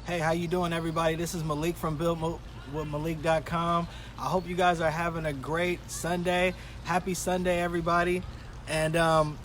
Hey, how you doing, everybody? This is Malik from BuildWithMalik.com. I hope you guys are having a great Sunday. Happy Sunday, everybody. And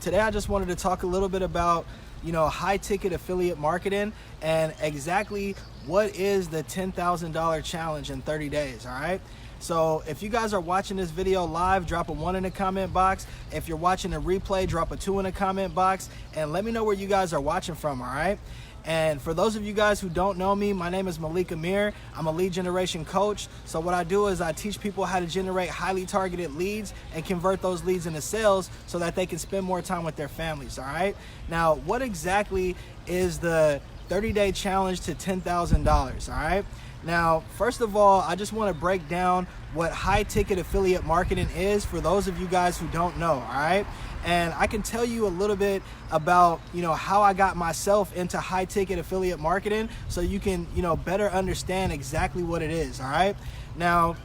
today I just wanted to talk a little bit about, high ticket affiliate marketing and exactly what is the $10,000 challenge in 30 days, all right? So if you guys are watching this video live, drop a 1 in the comment box. If you're watching a replay, drop a 2 in the comment box, and let me know where you guys are watching from, all right? And for those of you guys who don't know me, my name is Malik Amir. I'm a lead generation coach. So what I do is I teach people how to generate highly targeted leads and convert those leads into sales so that they can spend more time with their families, all right? Now, what exactly is the 30-day challenge to $10,000, all right? Now, first of all, I just want to break down what high ticket affiliate marketing is for those of you guys who don't know, all right? And I can tell you a little bit about, how I got myself into high ticket affiliate marketing so you can, better understand exactly what it is, all right? Now,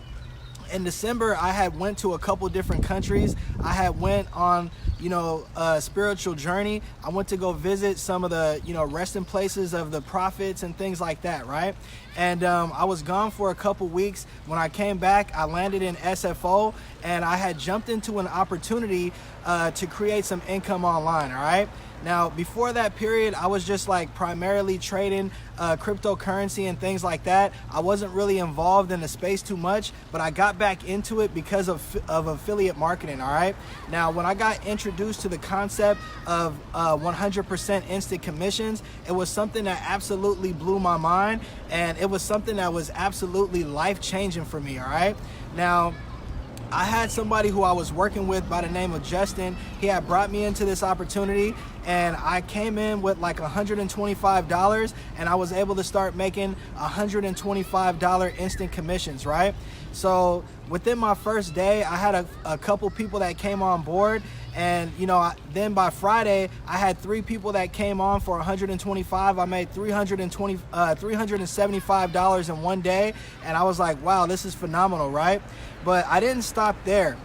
in December, I had went to a couple different countries. I had went on, a spiritual journey. I went to go visit some of the, resting places of the prophets and things like that, right? And I was gone for a couple weeks. When I came back, I landed in SFO and I had jumped into an opportunity to create some income online, all right? Now, before that period, I was just primarily trading cryptocurrency and things like that. I wasn't really involved in the space too much, but I got back into it because of affiliate marketing, all right? Now, when I got introduced to the concept of 100% instant commissions, it was something that absolutely blew my mind, and it was something that was absolutely life-changing for me, all right? Now, I had somebody who I was working with by the name of Justin. He had brought me into this opportunity, and I came in with $125, and I was able to start making $125 instant commissions, right? So within my first day, I had a couple people that came on board, and then by Friday, I had 3 people that came on for $125. I made $375 in one day, and I was like, wow, this is phenomenal, right? But I didn't stop there.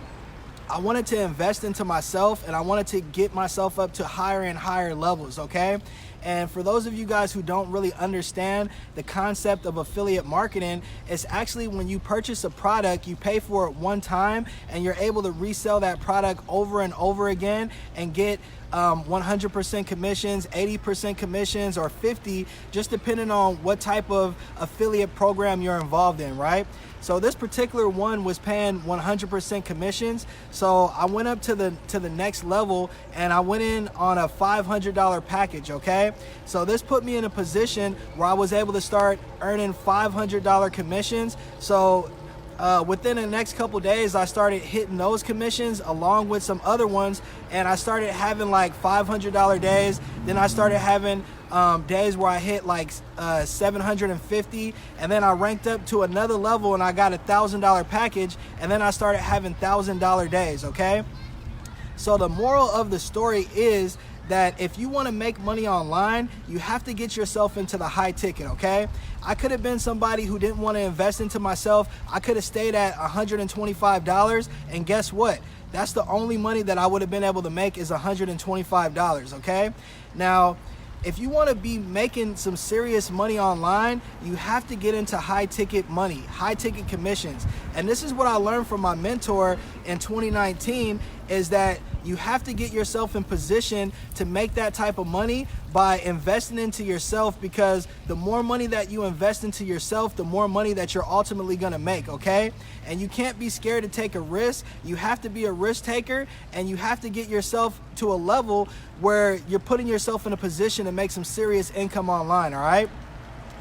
I wanted to invest into myself, and I wanted to get myself up to higher and higher levels, okay? And for those of you guys who don't really understand the concept of affiliate marketing, it's actually when you purchase a product, you pay for it one time, and you're able to resell that product over and over again and get 100% commissions, 80% commissions, or 50, just depending on what type of affiliate program you're involved in, right? So this particular one was paying 100% commissions. So I went up to the next level, and I went in on a $500 package, okay? So this put me in a position where I was able to start earning $500 commissions. So within the next couple days, I started hitting those commissions along with some other ones, and I started having $500 days. Then I started having days where I hit $750, and then I ranked up to another level and I got a $1,000 package, and then I started having $1,000 days, okay? So the moral of the story is that if you want to make money online, you have to get yourself into the high ticket, okay? I could have been somebody who didn't want to invest into myself. I could have stayed at $125, and guess what? That's the only money that I would have been able to make is $125, okay? Now, if you want to be making some serious money online, you have to get into high ticket money, high ticket commissions. And this is what I learned from my mentor in 2019, is that you have to get yourself in position to make that type of money by investing into yourself, because the more money that you invest into yourself, the more money that you're ultimately gonna make, okay? And you can't be scared to take a risk. You have to be a risk taker, and you have to get yourself to a level where you're putting yourself in a position to make some serious income online, all right?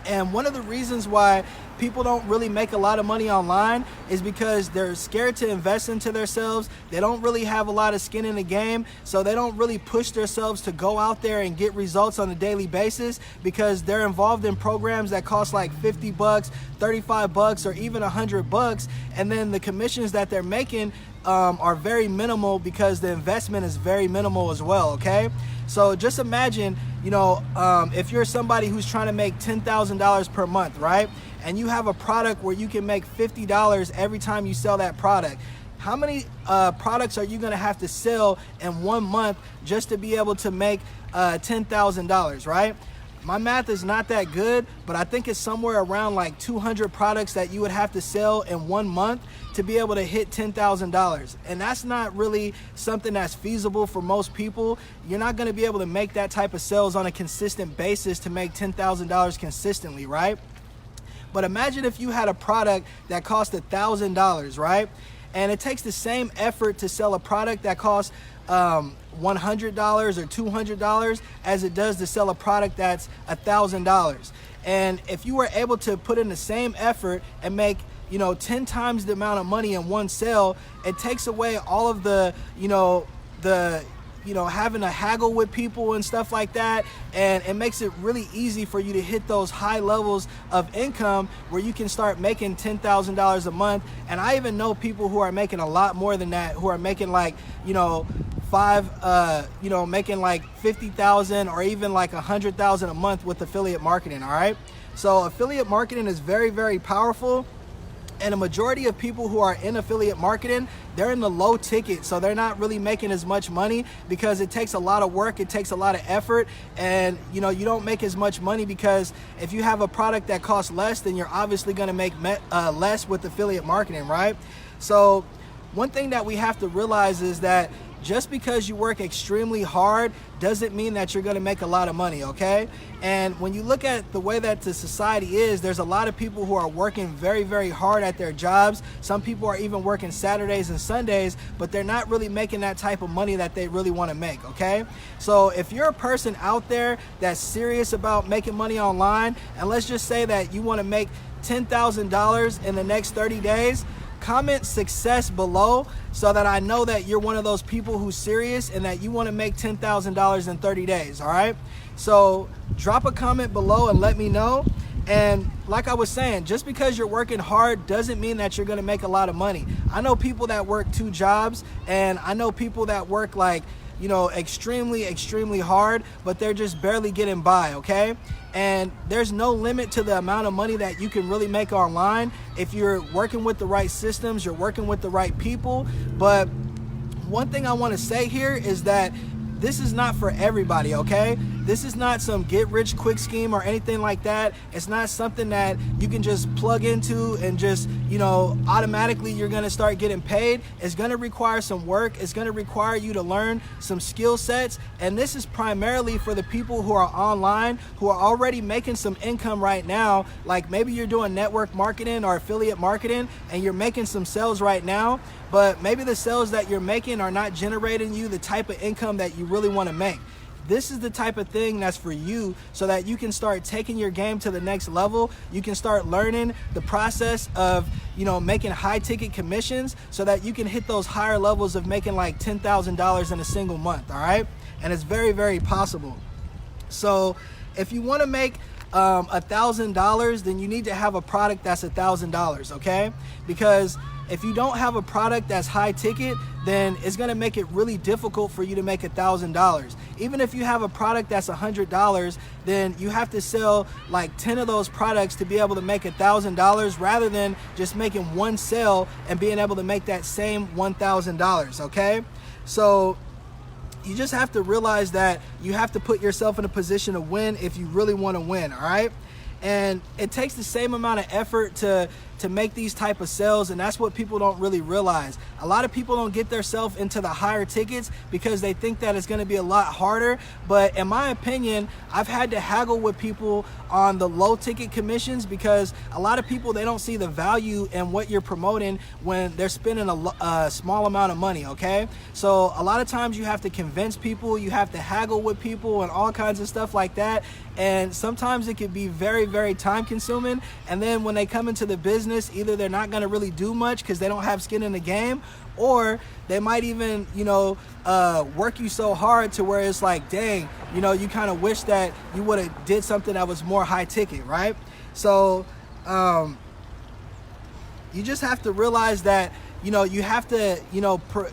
And one of the reasons why people don't really make a lot of money online is because they're scared to invest into themselves. They don't really have a lot of skin in the game, so they don't really push themselves to go out there and get results on a daily basis, because they're involved in programs that cost $50, $35, or even $100, and then the commissions that they're making are very minimal because the investment is very minimal as well, okay? So just imagine, if you're somebody who's trying to make $10,000 per month, right? And you have a product where you can make $50 every time you sell that product. How many products are you gonna have to sell in 1 month just to be able to make $10,000, right? My math is not that good, but I think it's somewhere around like 200 products that you would have to sell in 1 month to be able to hit $10,000. And that's not really something that's feasible for most people. You're not gonna be able to make that type of sales on a consistent basis to make $10,000 consistently, right? But imagine if you had a product that cost $1,000, right? And it takes the same effort to sell a product that costs $100 or $200 as it does to sell a product that's $1,000. And if you were able to put in the same effort and make 10 times the amount of money in one sale, it takes away all of the having to haggle with people and stuff like that, and it makes it really easy for you to hit those high levels of income where you can start making $10,000 a month. And I even know people who are making a lot more than that, who are making like making like 50,000 or even like 100,000 a month with affiliate marketing. All right, so affiliate marketing is very, very powerful. And a majority of people who are in affiliate marketing, they're in the low ticket, so they're not really making as much money because it takes a lot of work, it takes a lot of effort, and you don't make as much money because if you have a product that costs less, then you're obviously going to make less with affiliate marketing, right? So one thing that we have to realize is that just because you work extremely hard doesn't mean that you're going to make a lot of money, okay? And when you look at the way that the society is, there's a lot of people who are working very, very hard at their jobs. Some people are even working Saturdays and Sundays, but they're not really making that type of money that they really want to make, okay? So if you're a person out there that's serious about making money online, and let's just say that you want to make $10,000 in the next 30 days, comment success below so that I know that you're one of those people who's serious and that you want to make $10,000 in 30 days, all right? So drop a comment below and let me know. And like I was saying, just because you're working hard doesn't mean that you're going to make a lot of money. I know people that work 2 jobs, and I know people that work like, extremely, extremely hard, but they're just barely getting by, okay? And there's no limit to the amount of money that you can really make online if you're working with the right systems, you're working with the right people. But one thing I want to say here is that this is not for everybody, okay? This is not some get rich quick scheme or anything like that. It's not something that you can just plug into and just, automatically you're gonna start getting paid. It's gonna require some work. It's gonna require you to learn some skill sets. And this is primarily for the people who are online, who are already making some income right now. Like maybe you're doing network marketing or affiliate marketing and you're making some sales right now, but maybe the sales that you're making are not generating you the type of income that you really want to make. This is the type of thing that's for you so that you can start taking your game to the next level. You can start learning the process of, making high ticket commissions so that you can hit those higher levels of making like $10,000 in a single month, all right? And it's very, very possible. So if you want to make $1,000, then you need to have a product that's $1,000, okay? Because if you don't have a product that's high ticket, then it's gonna make it really difficult for you to make $1,000. Even if you have a product that's $100, then you have to sell like 10 of those products to be able to make $1,000 rather than just making one sale and being able to make that same $1,000, okay? So you just have to realize that you have to put yourself in a position to win if you really want to win, all right? And it takes the same amount of effort to make these type of sales, and that's what people don't really realize. A lot of people don't get themselves into the higher tickets because they think that it's going to be a lot harder. But in my opinion, I've had to haggle with people on the low ticket commissions because a lot of people, they don't see the value in what you're promoting when they're spending a small amount of money, okay? So a lot of times you have to convince people, you have to haggle with people and all kinds of stuff like that. And sometimes it can be very, very time consuming. And then when they come into the business, either they're not going to really do much because they don't have skin in the game, or they might even, work you so hard to where it's like, dang, you kind of wish that you would have did something that was more high ticket, right? So you just have to realize that, you have to,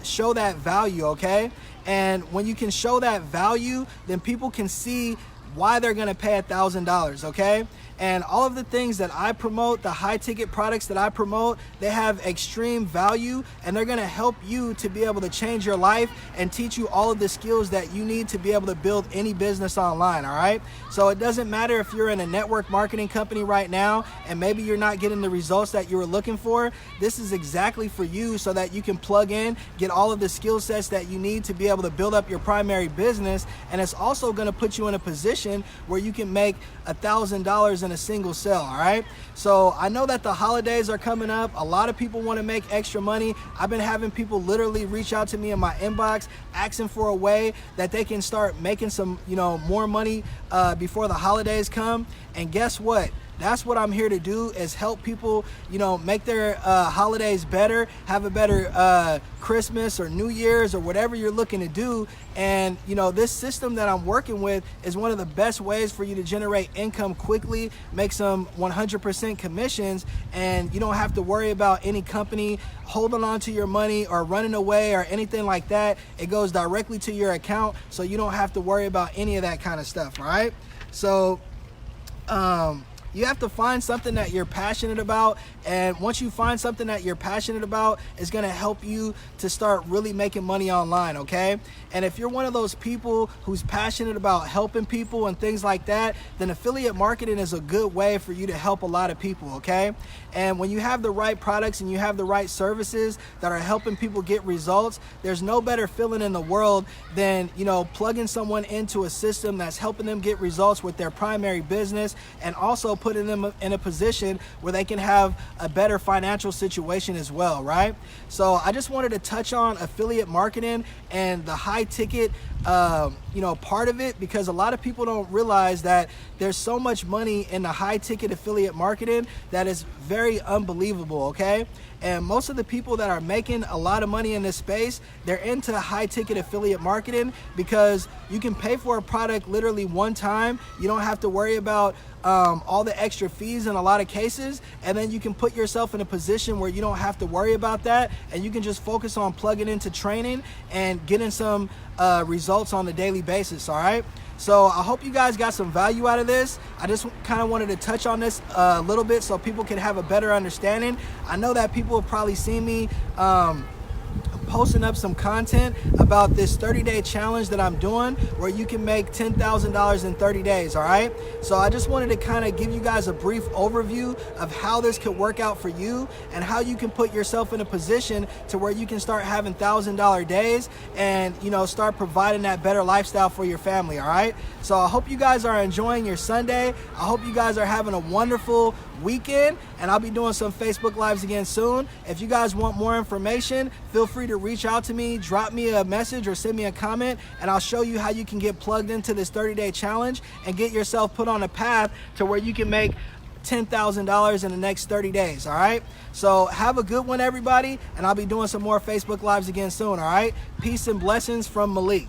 show that value, okay? And when you can show that value, then people can see why they're going to pay $1,000, okay? And all of the things that I promote, the high ticket products that I promote, they have extreme value, and they're gonna help you to be able to change your life and teach you all of the skills that you need to be able to build any business online, all right? So it doesn't matter if you're in a network marketing company right now and maybe you're not getting the results that you were looking for. This is exactly for you, so that you can plug in, get all of the skill sets that you need to be able to build up your primary business. And it's also gonna put you in a position where you can make $1,000 in a single sale, all right? So I know that the holidays are coming up. A lot of people want to make extra money. I've been having people literally reach out to me in my inbox asking for a way that they can start making some, more money before the holidays come. And guess what? That's what I'm here to do, is help people, make their holidays better, have a better Christmas or New Year's or whatever you're looking to do. And, this system that I'm working with is one of the best ways for you to generate income quickly, make some 100% commissions, and you don't have to worry about any company holding on to your money or running away or anything like that. It goes directly to your account, so you don't have to worry about any of that kind of stuff, all right? So, you have to find something that you're passionate about, and once you find something that you're passionate about, it's gonna help you to start really making money online, okay? And if you're one of those people who's passionate about helping people and things like that, then affiliate marketing is a good way for you to help a lot of people, okay? And when you have the right products and you have the right services that are helping people get results, there's no better feeling in the world than, plugging someone into a system that's helping them get results with their primary business, and also putting them in a position where they can have a better financial situation as well, right? So I just wanted to touch on affiliate marketing and the high ticket part of it, because a lot of people don't realize that there's so much money in the high ticket affiliate marketing that is very unbelievable, okay? And most of the people that are making a lot of money in this space, they're into high ticket affiliate marketing because you can pay for a product literally one time. You don't have to worry about all the extra fees in a lot of cases, and then you can put yourself in a position where you don't have to worry about that, and you can just focus on plugging into training and getting some results on a daily basis, all right? So I hope you guys got some value out of this. I just kind of wanted to touch on this a little bit so people can have a better understanding. I know that people have probably seen me posting up some content about this 30-day challenge that I'm doing, where you can make $10,000 in 30 days, all right? So I just wanted to kind of give you guys a brief overview of how this could work out for you and how you can put yourself in a position to where you can start having $1,000 days and, start providing that better lifestyle for your family, all right? So I hope you guys are enjoying your Sunday. I hope you guys are having a wonderful weekend, and I'll be doing some Facebook Lives again soon. If you guys want more information, feel free to reach out to me, drop me a message or send me a comment, and I'll show you how you can get plugged into this 30-day challenge and get yourself put on a path to where you can make $10,000 in the next 30 days, all right? So have a good one, everybody, and I'll be doing some more Facebook Lives again soon, all right? Peace and blessings from Malik.